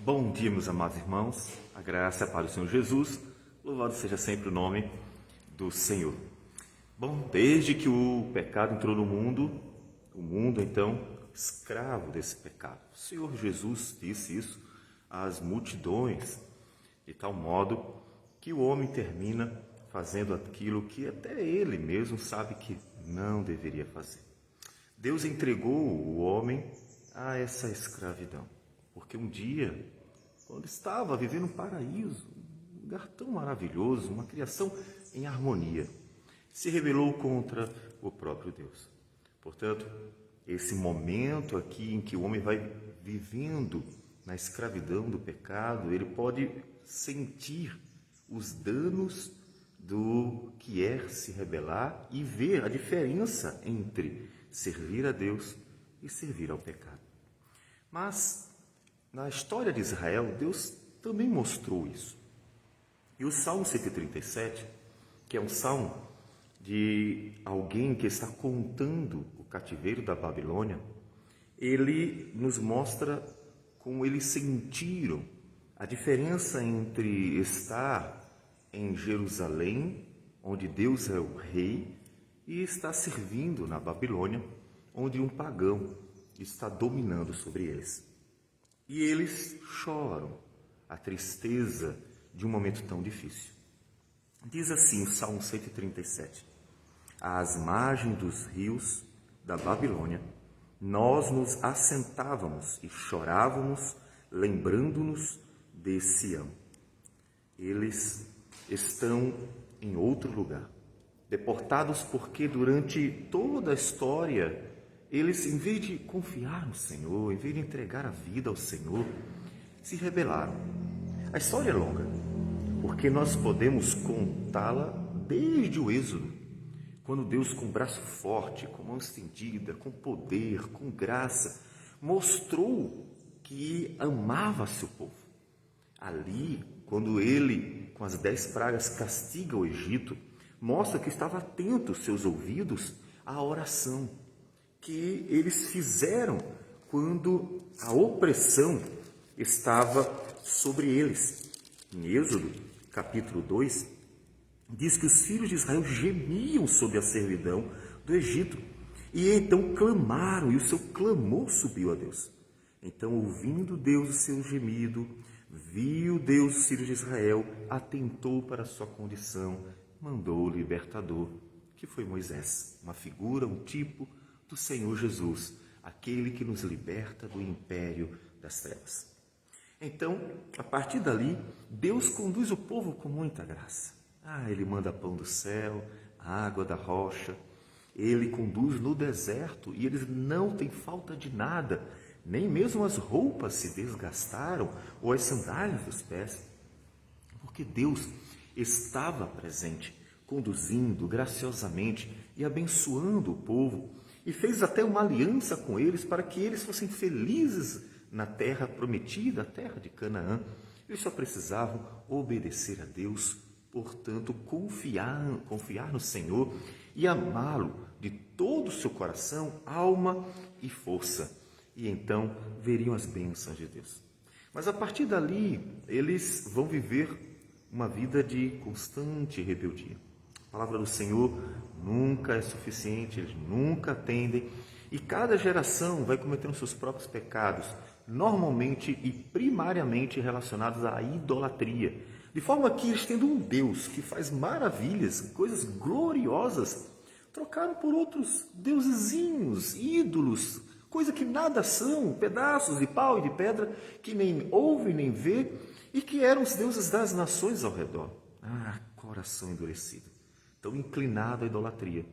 Bom dia, meus amados irmãos, a graça e a paz do Senhor Jesus, louvado seja sempre o nome do Senhor. Bom, desde que o pecado entrou no mundo, o mundo então, escravo desse pecado. O Senhor Jesus disse isso às multidões, de tal modo que o homem termina fazendo aquilo que até ele mesmo sabe que não deveria fazer. Deus entregou o homem a essa escravidão. Porque um dia, quando estava vivendo um paraíso, um lugar tão maravilhoso, uma criação em harmonia, se rebelou contra o próprio Deus. Portanto, esse momento aqui em que o homem vai vivendo na escravidão do pecado, ele pode sentir os danos do que é se rebelar e ver a diferença entre servir a Deus e servir ao pecado. Mas na história de Israel, Deus também mostrou isso. E o Salmo 137, que é um salmo de alguém que está contando o cativeiro da Babilônia, ele nos mostra como eles sentiram a diferença entre estar em Jerusalém, onde Deus é o rei, e estar servindo na Babilônia, onde um pagão está dominando sobre eles. E eles choram a tristeza de um momento tão difícil. Diz assim o Salmo 137: às margens dos rios da Babilônia, nós nos assentávamos e chorávamos, lembrando-nos de Sião. Eles estão em outro lugar, deportados porque durante toda a história eles, em vez de confiar no Senhor, em vez de entregar a vida ao Senhor, se rebelaram. A história é longa, porque nós podemos contá-la desde o Êxodo, quando Deus, com braço forte, com mão estendida, com poder, com graça, mostrou que amava seu povo. Ali, quando ele, com as 10 pragas, castiga o Egito, mostra que estava atento os seus ouvidos à oração que eles fizeram quando a opressão estava sobre eles. Em Êxodo, capítulo 2, diz que os filhos de Israel gemiam sob a servidão do Egito, e então clamaram, e o seu clamor subiu a Deus. Então, ouvindo Deus o seu gemido, viu Deus os filhos de Israel, atentou para a sua condição, mandou o libertador, que foi Moisés, uma figura, um tipo do Senhor Jesus, aquele que nos liberta do império das trevas. Então, a partir dali, Deus conduz o povo com muita graça. Ele manda pão do céu, água da rocha, ele conduz no deserto e eles não têm falta de nada, nem mesmo as roupas se desgastaram ou as sandálias dos pés, porque Deus estava presente, conduzindo graciosamente e abençoando o povo, e fez até uma aliança com eles para que eles fossem felizes na terra prometida, a terra de Canaã. Eles só precisavam obedecer a Deus, portanto, confiar no Senhor e amá-lo de todo o seu coração, alma e força. E então veriam as bênçãos de Deus. Mas a partir dali, eles vão viver uma vida de constante rebeldia. A palavra do Senhor nunca é suficiente, eles nunca atendem, e cada geração vai cometendo seus próprios pecados, normalmente e primariamente relacionados à idolatria, de forma que eles, tendo um Deus que faz maravilhas, coisas gloriosas, trocaram por outros deusezinhos, ídolos, coisa que nada são, pedaços de pau e de pedra, que nem ouve nem vê, e que eram os deuses das nações ao redor. Coração endurecido, tão inclinado à idolatria.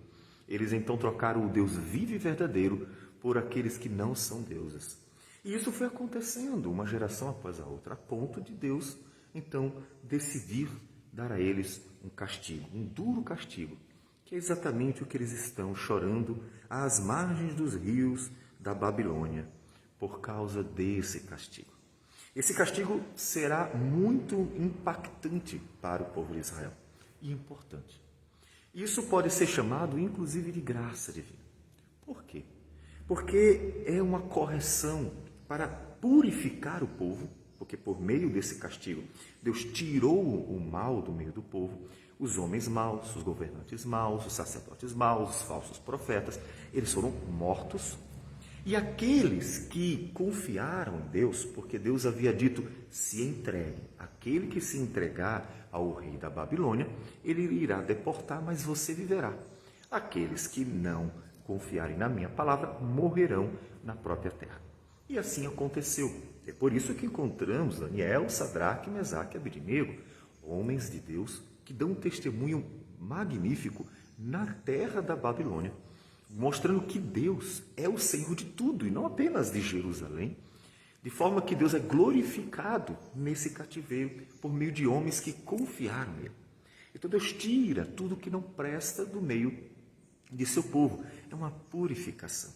Eles então trocaram o Deus vivo e verdadeiro por aqueles que não são deuses. E isso foi acontecendo uma geração após a outra, a ponto de Deus então decidir dar a eles um castigo, um duro castigo, que é exatamente o que eles estão chorando às margens dos rios da Babilônia, por causa desse castigo. Esse castigo será muito impactante para o povo de Israel e importante. Isso pode ser chamado, inclusive, de graça divina. Por quê? Porque é uma correção para purificar o povo porque por meio desse castigo, Deus tirou o mal do meio do povo. Os homens maus, os governantes maus, os sacerdotes maus, os falsos profetas, eles foram mortos. E aqueles que confiaram em Deus, porque Deus havia dito, se entregue, aquele que se entregar ao rei da Babilônia, ele irá deportar, mas você viverá. Aqueles que não confiarem na minha palavra, morrerão na própria terra. E assim aconteceu. É por isso que encontramos Daniel, Sadraque, Mesaque e Abednego, homens de Deus que dão um testemunho magnífico na terra da Babilônia, mostrando que Deus é o Senhor de tudo e não apenas de Jerusalém, de forma que Deus é glorificado nesse cativeiro por meio de homens que confiaram nele. Então Deus tira tudo que não presta do meio de seu povo. É uma purificação.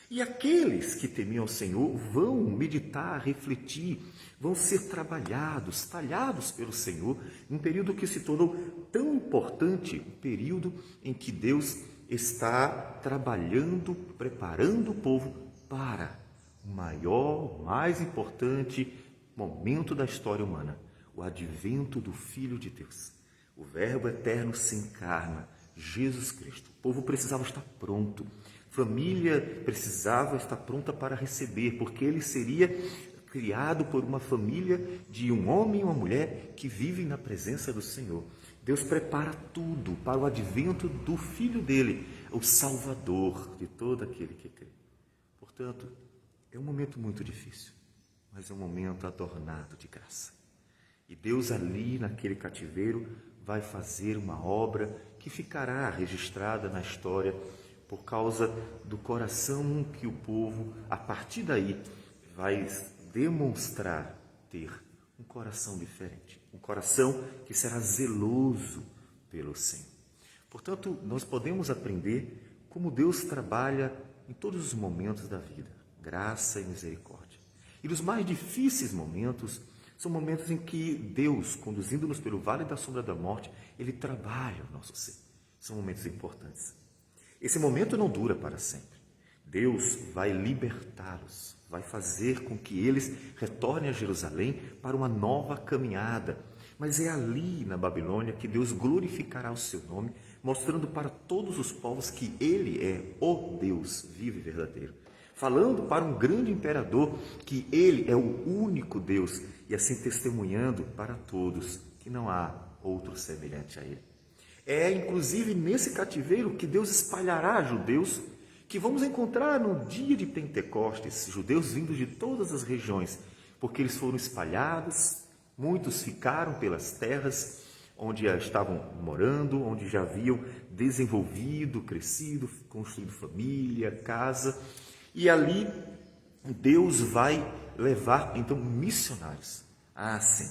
E aqueles que temiam ao Senhor vão meditar, refletir, vão ser trabalhados, talhados pelo Senhor, num período que se tornou tão importante, o período em que Deus está trabalhando, preparando o povo para o maior, mais importante momento da história humana, o advento do Filho de Deus. O Verbo eterno se encarna, Jesus Cristo. O povo precisava estar pronto. Família precisava estar pronta para receber, porque ele seria criado por uma família de um homem e uma mulher que vivem na presença do Senhor. Deus prepara tudo para o advento do Filho dele, o Salvador de todo aquele que crê. Portanto, é um momento muito difícil, mas é um momento adornado de graça. E Deus ali naquele cativeiro vai fazer uma obra que ficará registrada na história por causa do coração que o povo, a partir daí, vai demonstrar ter um coração diferente, um coração que será zeloso pelo Senhor. Portanto, nós podemos aprender como Deus trabalha em todos os momentos da vida, graça e misericórdia. E nos mais difíceis momentos, são momentos em que Deus, conduzindo-nos pelo vale da sombra da morte, Ele trabalha o nosso ser. São momentos importantes. Esse momento não dura para sempre. Deus vai libertá-los, vai fazer com que eles retornem a Jerusalém para uma nova caminhada. Mas é ali na Babilônia que Deus glorificará o seu nome, mostrando para todos os povos que Ele é o Deus vivo e verdadeiro. Falando para um grande imperador que Ele é o único Deus e assim testemunhando para todos que não há outro semelhante a Ele. É inclusive nesse cativeiro que Deus espalhará judeus que vamos encontrar no dia de Pentecostes, judeus vindos de todas as regiões, porque eles foram espalhados, muitos ficaram pelas terras onde estavam morando, onde já haviam desenvolvido, crescido, construído família, casa, e ali Deus vai levar então missionários. Ah, sim.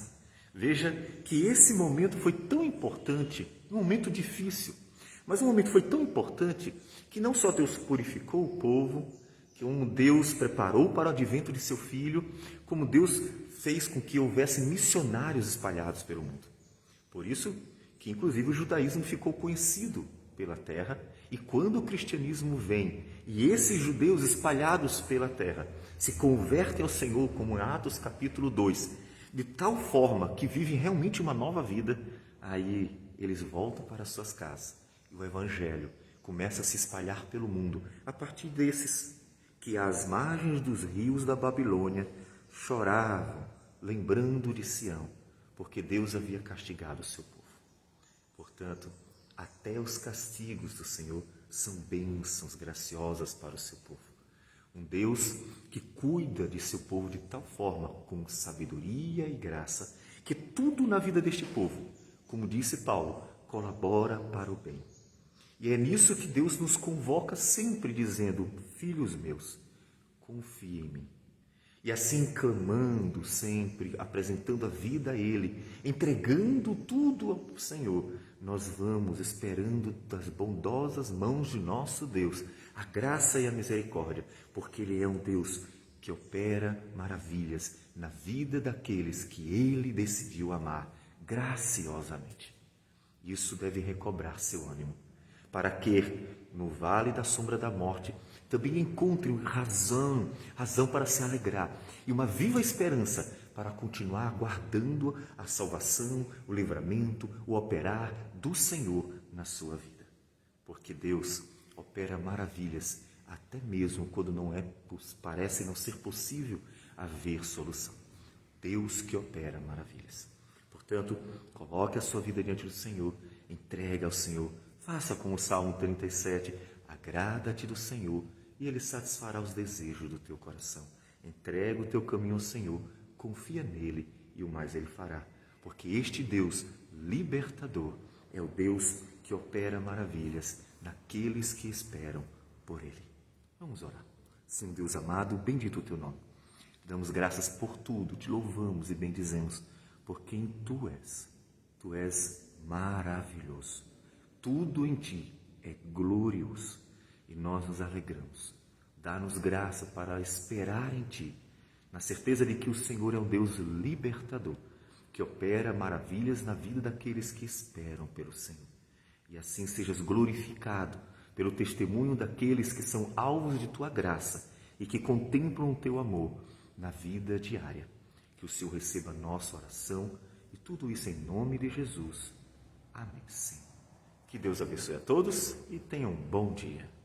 Veja que esse momento foi tão importante, um momento difícil, mas um momento foi tão importante que não só Deus purificou o povo, que Deus preparou para o advento de seu Filho, como Deus fez com que houvesse missionários espalhados pelo mundo. Por isso que, inclusive, o judaísmo ficou conhecido pela terra, e quando o cristianismo vem, e esses judeus espalhados pela terra se convertem ao Senhor, como em Atos capítulo 2, de tal forma que vivem realmente uma nova vida, aí eles voltam para suas casas, e o Evangelho começa a se espalhar pelo mundo, a partir desses que às margens dos rios da Babilônia choravam, lembrando de Sião, porque Deus havia castigado o seu povo. Portanto, até os castigos do Senhor são bênçãos graciosas para o seu povo. Um Deus que cuida de seu povo de tal forma, com sabedoria e graça, que tudo na vida deste povo, como disse Paulo, colabora para o bem. E é nisso que Deus nos convoca sempre, dizendo: filhos meus, confiem em mim. E assim clamando sempre, apresentando a vida a Ele, entregando tudo ao Senhor, nós vamos esperando das bondosas mãos de nosso Deus a graça e a misericórdia, porque Ele é um Deus que opera maravilhas na vida daqueles que Ele decidiu amar graciosamente. Isso deve recobrar seu ânimo, para que no vale da sombra da morte também encontrem razão para se alegrar e uma viva esperança para continuar aguardando a salvação, o livramento, o operar do Senhor na sua vida. Porque Deus opera maravilhas até mesmo quando parece não ser possível haver solução. Deus que opera maravilhas. Portanto, coloque a sua vida diante do Senhor, entregue ao Senhor, faça como o Salmo 37, agrada-te do Senhor e Ele satisfará os desejos do teu coração. Entrega o teu caminho ao Senhor, confia nele e o mais Ele fará. Porque este Deus libertador é o Deus que opera maravilhas naqueles que esperam por Ele. Vamos orar. Senhor Deus amado, bendito o teu nome. Damos graças por tudo, te louvamos e bendizemos por quem tu és. Tu és maravilhoso. Tudo em ti é glorioso e nós nos alegramos. Dá-nos graça para esperar em ti, na certeza de que o Senhor é um Deus libertador, que opera maravilhas na vida daqueles que esperam pelo Senhor. E assim sejas glorificado pelo testemunho daqueles que são alvos de tua graça e que contemplam o teu amor na vida diária. Que o Senhor receba a nossa oração e tudo isso em nome de Jesus. Amém. Sim. Que Deus abençoe a todos e tenham um bom dia.